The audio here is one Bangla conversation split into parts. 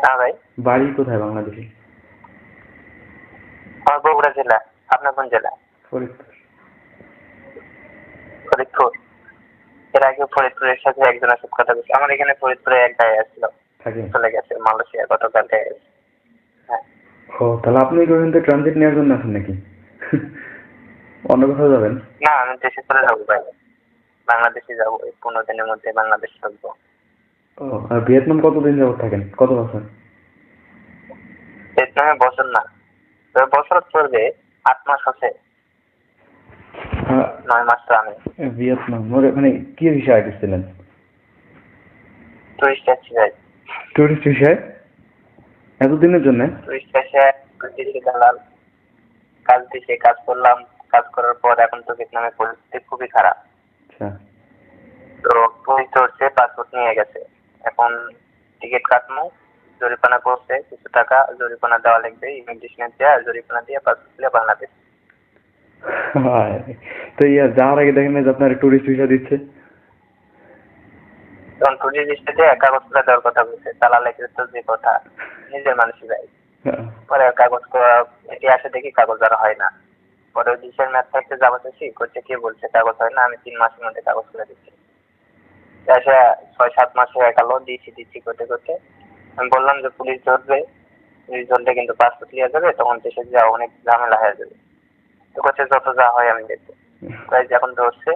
হ্যাঁ ভাই। বাড়ি কোথায় বাংলাদেশে? আমার বগুড়া জেলা। আপনার কোন জেলা? ফরিদপুর। ফরিদপুর। এর আগে ফরিদপুরের সাথে একজনের সাথে কথা বলছি। আমার এখানে ফরিদপুরে এক ভাই আসছিল, থাকে। চলে গেছে মালয়েশিয়া গতকাল থেকে। হ্যাঁ। ও তাহলে আপনি ওখান থেকে ট্রানজিট নেওয়ার জন্য আছেন নাকি? অন্য কোথাও যাবেন? না, আমি দেশে চলে যাবো ভাই। বাংলাদেশে যাবো, এই 15 দিনের মধ্যে বাংলাদেশ থাকবো। ও আর ভিয়েতনাম কতদিন যাবত থাকেন, কত বছর? ভিয়েতনামে বছর না, বছর চলবে, 8 মাস আছে। 9 মাস তো আমি ভিয়েতনাম মানে কি ভিসায় গেছিলেন? টুরিস্ট আছি ভাই। টুরিস্ট ভিসায়? এতদিনের জন্য? টুরিস্ট এসে দেশে দালাল কাজ দিছে, কাজ করলাম। কাজ করার পর এখন তো ভিয়েতনামের পরিস্থিতি খুবই খারাপ। আচ্ছা। তো পুলিশ ধরছে, পাসপোর্ট নিয়ে গেছে। এখন টিকিট কাটনো, জরিমানা করছে, কিছু টাকা জরিমানা দেওয়া লাগবে, ইমিগ্রেশনে দেওয়া জরিমানা দিয়ে পাসপোর্ট নিয়ে বাংলাদেশ। তো যাওয়ার আগে দেখেন যে আপনার টুরিস্ট ভিসা দিচ্ছে। তখন টুরিস্ট ভিসা দিয়ে কাগজপত্র দেওয়ার কথা বলছে, দালালের তো যে কথা, নিজের মানুষই ভাই। পরে কাগজ আসে দেখি কাগজ আর হয় না। পরে ওই দেশের ম্যাথ থাকতে যাবো চাইছি, করছে কে বলছে কাগজ হয় না, আমি 3 মাসের মধ্যে কাগজ করে দিচ্ছি। এসে 6-7 মাস হয়ে গেল, দিচ্ছি করতে করতে। আমি বললাম যে পুলিশ ধরবে, পুলিশ ধরলে কিন্তু পাসপোর্ট নিয়ে যাবে, তখন দেশে যাওয়া অনেক ঝামেলা হয়ে যাবে। তো করছে যত যা হয় আমি দেখবো। তাই যখন ধরছে,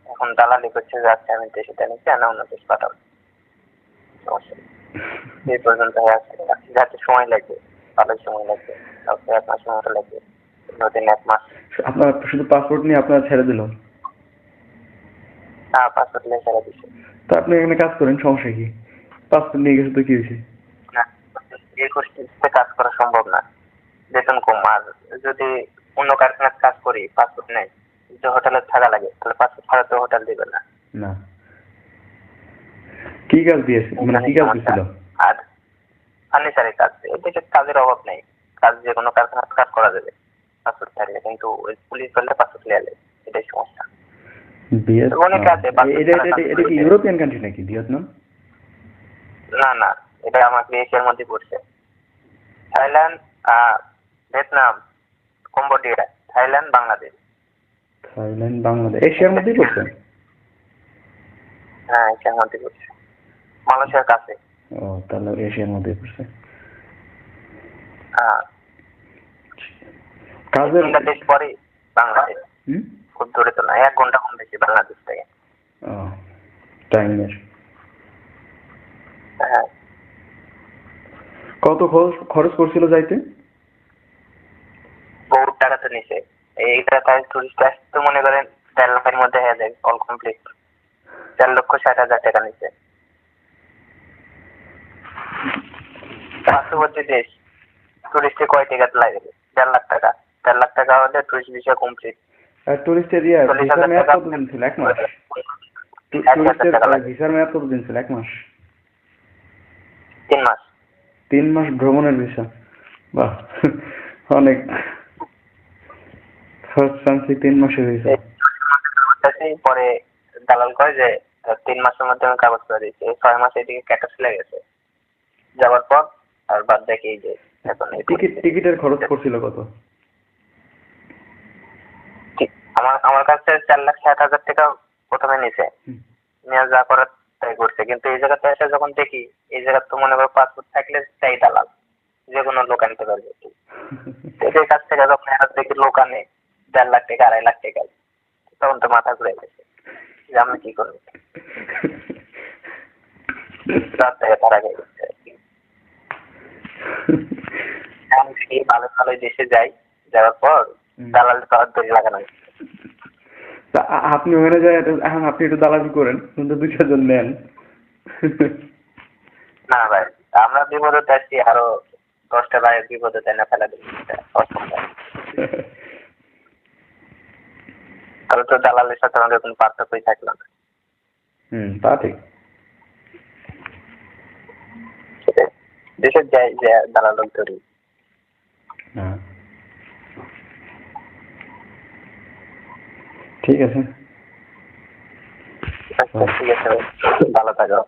এখন দালালি করছে, যাচ্ছে আমি দেশে নিচ্ছি, না অন্য দেশ পাঠাবো। সমস্যা নেই। এই পর্যন্ত হয়ে আসছে, যাতে সময় লাগবে, ভালোই সময় লাগবে, তারপরে 1 মাসের মতো লাগবে, 15 দিন 1 মাস। আপনার শুধু পাসপোর্ট নিয়ে আপনার ছেড়ে দিল? হ্যাঁ, পাসপোর্ট নিয়ে ছেড়ে দিচ্ছে। তো আপনি এখানে কাজ করেন, সমস্যা কি? পাসপোর্ট নিয়ে গেছে তো কি হয়েছে? না, এই পরিস্থিতিতে কাজ করা সম্ভব না, বেতন কম। আর যদি অন্য কারখানার কাজ করি, পাসপোর্ট নেই, যে হোটেলে থাকা লাগে, তাহলে পাসপোর্ট ছাড়া তো হোটেল দিবে না। না। কি কাজ দিয়েছে, মানে কি কাজ দিছিল? আর ফার্নিচারের কাজ, এদিকে কাজের অভাব নেই, কাজ যে কোনো কারখানার কাজ করা যাবে পাসপোর্ট থাকলে, কিন্তু ওই পুলিশ ধরলে পাসপোর্ট নিয়ে যাবে, এটাই সমস্যা। অনেক আছে। এটা কি ইউরোপিয়ান কান্ট্রি নাকি ভিয়েতনাম? না না, এটা আমাকে এশিয়ার মধ্যে পড়ছে। Thailand, Vietnam, Cambodia, Thailand, Bangladesh. Thailand, Bangladesh এশিয়ার মধ্যেই পড়ছে? হ্যাঁ, এশিয়ার মধ্যে পড়ছে, মালয়েশিয়ার কাছে। ও তাহলে এশিয়ার মধ্যেই পড়ছে। হ্যাঁ, কাজের দেশ পরে বাংলাদেশ, খুব দূরে তো না, 1 ঘন্টা কম বেশি বাংলাদেশ থেকে। টাইমের। হ্যাঁ। কত খরচ করছিল যাইতে? বহুত টাকা তো নিছে। এইটা তাই টুরিস্ট আসতে তো মনে করেন 4 লাখের মধ্যে হয়ে যায় অল কমপ্লিট। 4,60,000 টাকা নিচ্ছে। পার্শ্ববর্তী দেশ, টুরিস্টে কয় টাকা লাগে? 4 লাখ টাকা। 4 লাখ টাকা হলে টুরিস্ট ভিসা কমপ্লিট। আর টুরিস্টের ভিসার মেয়াদ কতদিন ছিল? 1 মাস? টুরিস্টের ভিসার মেয়াদ কতদিন ছিল? 1 মাস? 3 মাস। 3 মাস ভ্রমণের ভিসা? বাহ, অনেক। ফার্স্ট চান্সে 3 মাসের ভিসা। পরে দালাল কয় যে 3 মাসের মধ্যে আমি কাগজ করে দিচ্ছি। 6 মাস এদিকে ক্যাটা চলে গেছে যাওয়ার পর, আর বাদ দেখি যে এখন টিকিটের খরচ পড়ছিল কত? আমার কাছে 4,60,000 টাকা প্রথমে নিছে, নিয়ে যা করার তাই করছে। কিন্তু এই জায়গাতে এসে যখন দেখি, এই জায়গা তো মনে করো পাসপোর্ট থাকলে চাই দালাল, যে কোনো লোক আনতে পারবে। এদের কাছ থেকে যখন এরা দেখি লোক আনে 4 লাখ টাকা, 2.5 লাখ টাকা, তখন তো মাথা ঘুরে গেছে যে আমি কি করবো। রাত থেকে তারা গেছে। ভালো ভালো দেশে যাই, যাওয়ার পর দালাল পাওয়ার দড়ি লাগানো। আপনি ওখানে যায়, এখন আপনি একটু দালালি করেন, কিন্তু 2-4 জন নেন। না ভাই, আমরা বিপদে আসছি, আরো 10টা ভাই বিপদে তাই না ফেলা দিচ্ছি, তাহলে তো দালালের সাথে আমাদের কোনো পার্থক্যই থাকলো না। তা ঠিক। দেশের যাই যে দালাল ধরি। ঠিক আছে। ঠিক আছে, ভালো থাকো।